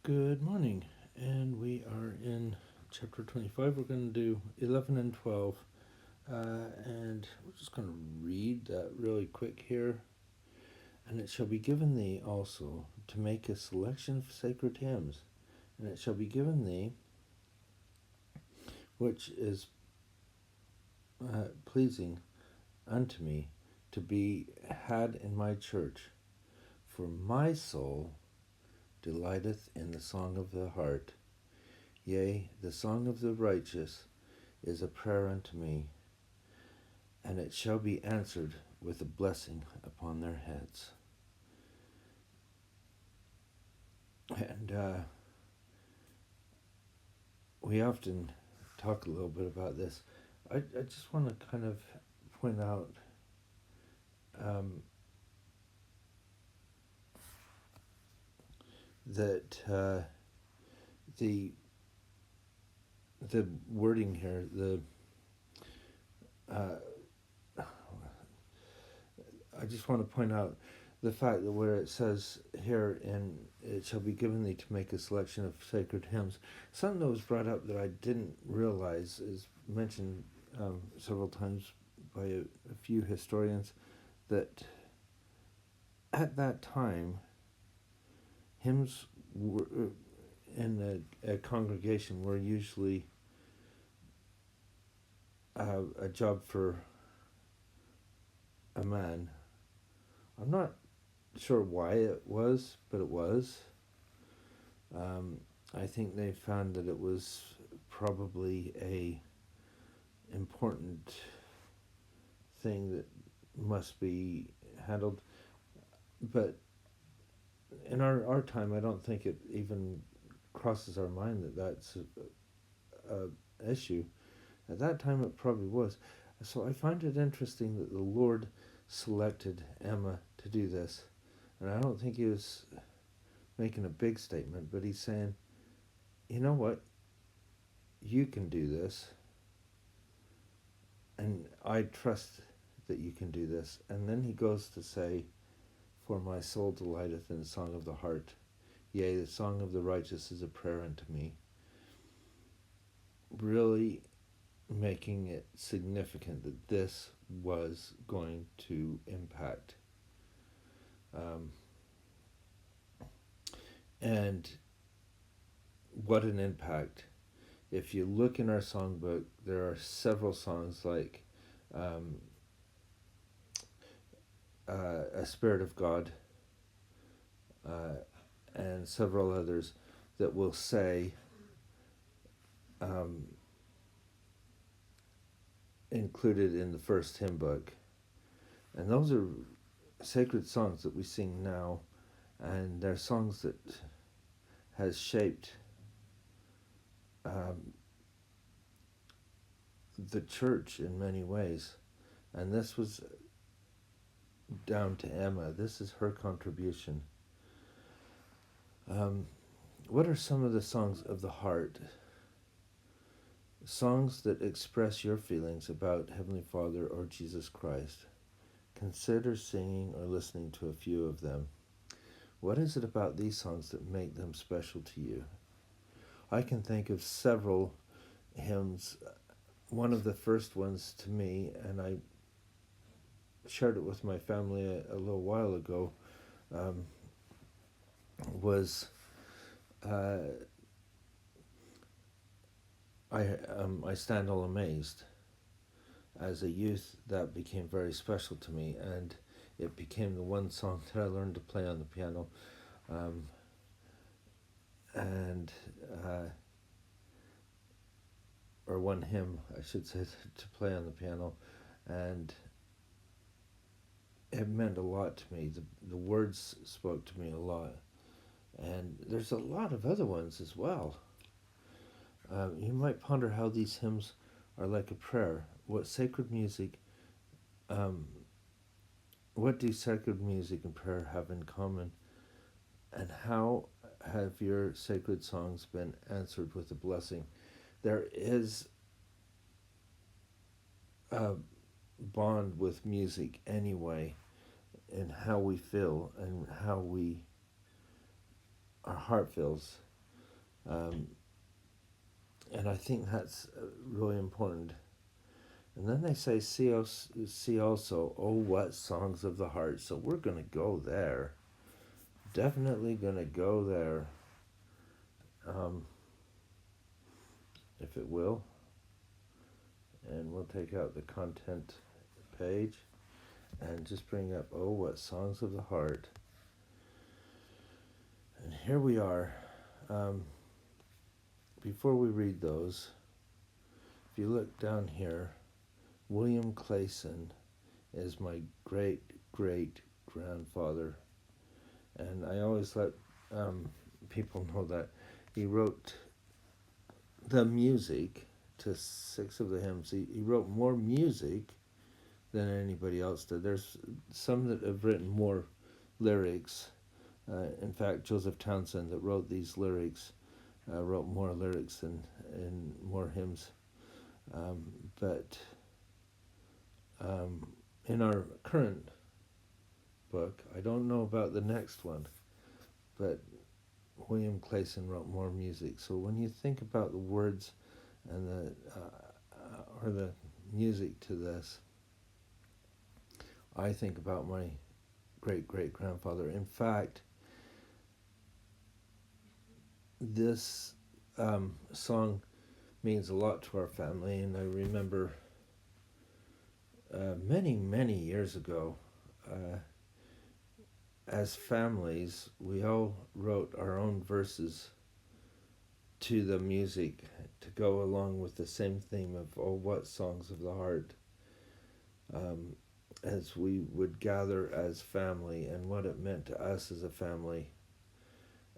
Good morning, and we are in chapter 25. We're going to do 11 and 12, and we're just going to read that really quick here. And it shall be given thee also to make a selection of sacred hymns, and it shall be given thee, which is pleasing unto me, to be had in my church. For my soul delighteth in the song of the heart. Yea, the song of the righteous is a prayer unto me, and it shall be answered with a blessing upon their heads. And we often talk a little bit about this. I just want to kind of point out that the wording here, I just want to point out the fact that where it says here, in it shall be given thee to make a selection of sacred hymns, something that was brought up that I didn't realize is mentioned several times by a few historians, that at that time hymns were, in a congregation, were usually a job for a man. I'm not sure why it was, but it was. I think they found that it was probably a important thing that must be handled. But in our time, I don't think it even crosses our mind that that's a issue. At that time, it probably was. So I find it interesting that the Lord selected Emma to do this. And I don't think he was making a big statement, but he's saying, you know what? You can do this. And I trust that you can do this. And then he goes to say, for my soul delighteth in the song of the heart. Yea, the song of the righteous is a prayer unto me. Really making it significant that this was going to impact. And what an impact. If you look in our songbook, there are several songs like A Spirit of God, and several others that will say, included in the first hymn book. And those are sacred songs that we sing now, and they're songs that has shaped the church in many ways. And this was down to Emma. This is her contribution. What are some of the songs of the heart? Songs that express your feelings about Heavenly Father or Jesus Christ. Consider singing or listening to a few of them. What is it about these songs that make them special to you? I can think of several hymns. One of the first ones to me, and I shared it with my family a little while ago, was I Stand All Amazed. As a youth, that became very special to me, and it became the one song that I learned to play on the piano, or one hymn, I should say, to play on the piano, and it meant a lot to me. The words spoke to me a lot, and there's a lot of other ones as well. You might ponder how these hymns are like a prayer. What do sacred music and prayer have in common? And how have your sacred songs been answered with a blessing? There is a bond with music anyway, in how we feel and how our heart feels. And I think that's really important. And then they say, see also, oh, what songs of the heart. So we're going to go there. Definitely going to go there, if it will. And we'll take out the content page and just bring up, oh, what songs of the heart. And here we are. Before we read those, if you look down here, William Clayson is my great-great-grandfather. And I always let people know that he wrote the music to 6 of the hymns. He wrote more music than anybody else did. There's some that have written more lyrics. In fact, Joseph Townsend, that wrote these lyrics, wrote more lyrics and more hymns. But in our current book, I don't know about the next one, but William Clayson wrote more music. So when you think about the words and the music to this, I think about my great-great-grandfather. In fact, this song means a lot to our family, and I remember many years ago, as families, we all wrote our own verses to the music to go along with the same theme of, oh, what songs of the heart, as we would gather as family and what it meant to us as a family.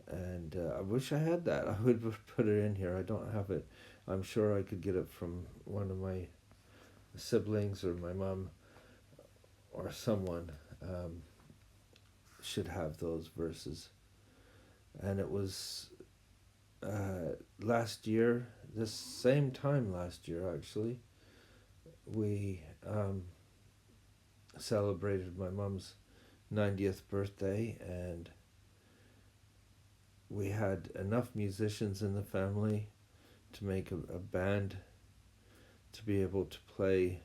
And I wish I had that. I would put it in here. I don't have it. I'm sure I could get it from one of my siblings or my mom or someone. Should have those verses. And it was last year, this same time last year actually, we celebrated my mom's 90th birthday, and we had enough musicians in the family to make a band to be able to play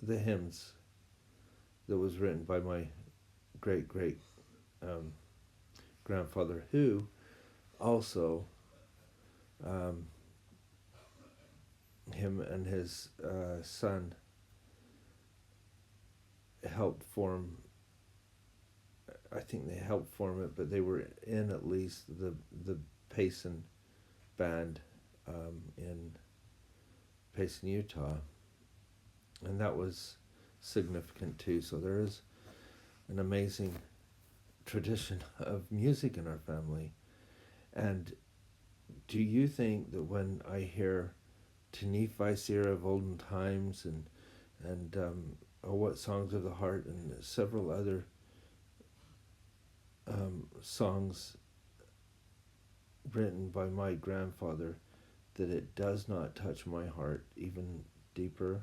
the hymns that was written by my great grandfather, who also him and his son helped form, I think they helped form it, but they were in at least the Payson band in Payson, Utah, and that was significant too. So there is an amazing tradition of music in our family. And do you think that when I hear To Nephi, seer of olden times, and oh, what songs of the heart, and several other songs written by my grandfather, that it does not touch my heart even deeper?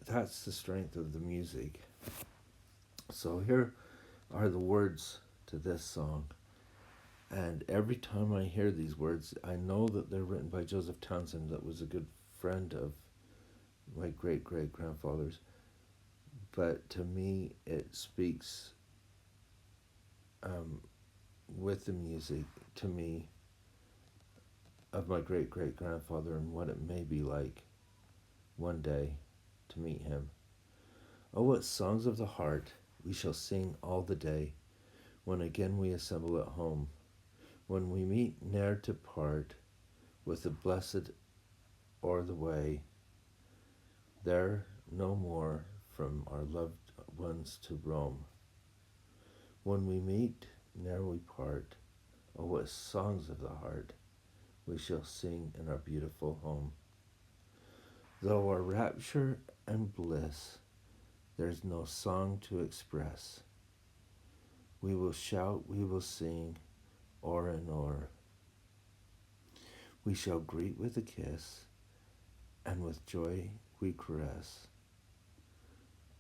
That's the strength of the music. So here are the words to this song. And every time I hear these words, I know that they're written by Joseph Townsend, that was a good friend of my great-great-grandfather's. But to me, it speaks with the music to me of my great-great-grandfather and what it may be like one day to meet him. Oh, what songs of the heart we shall sing all the day, when again we assemble at home, when we meet ne'er to part, with the blessed o'er the way, there no more from our loved ones to roam. When we meet ne'er we part, oh, what songs of the heart we shall sing in our beautiful home. Though our rapture and bliss there's no song to express, we will shout, we will sing, o'er and o'er. We shall greet with a kiss, and with joy we caress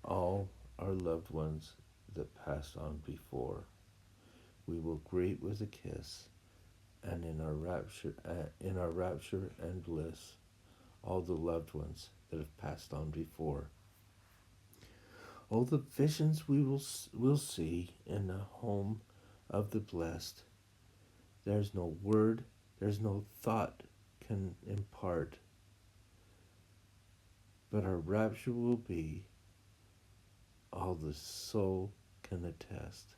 all our loved ones that passed on before. We will greet with a kiss, and in our rapture and bliss, all the loved ones that have passed on before. Oh, the visions we will see in the home of the blessed. There's no word, there's no thought can impart, but our rapture will be all the soul can attest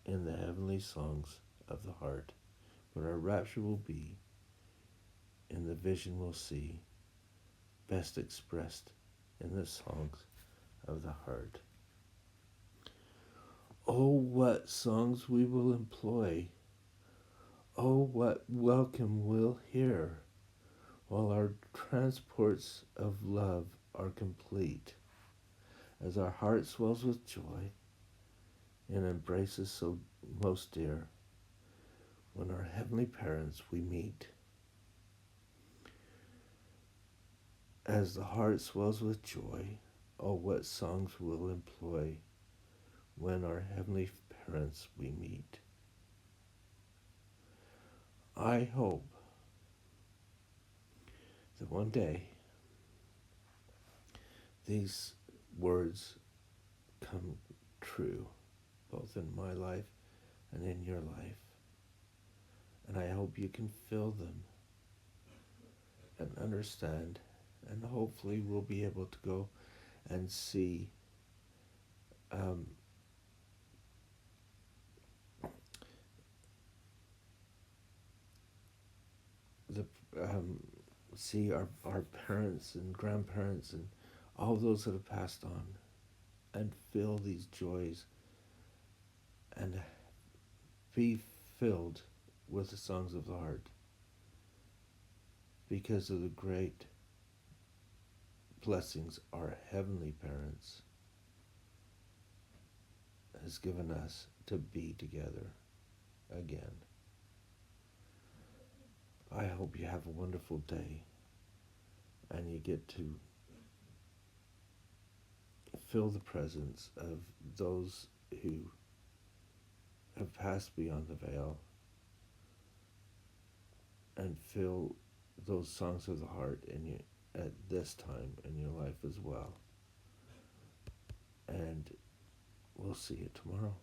in the heavenly songs of the heart. But our rapture will be in the vision we'll see, best expressed in the songs of the heart. Oh, what songs we will employ. Oh, what welcome we'll hear, while our transports of love are complete, as our heart swells with joy in embraces so most dear, when our heavenly parents we meet. As the heart swells with joy, oh, what songs we'll employ when our heavenly parents we meet. I hope that one day these words come true, both in my life and in your life. And I hope you can feel them and understand, and hopefully we'll be able to go and see the see our parents and grandparents and all those that have passed on, and feel these joys and be filled with the songs of the heart because of the great blessings our heavenly parents has given us to be together again. I hope you have a wonderful day and you get to feel the presence of those who have passed beyond the veil, and feel those songs of the heart in you at this time in your life as well. And we'll see you tomorrow.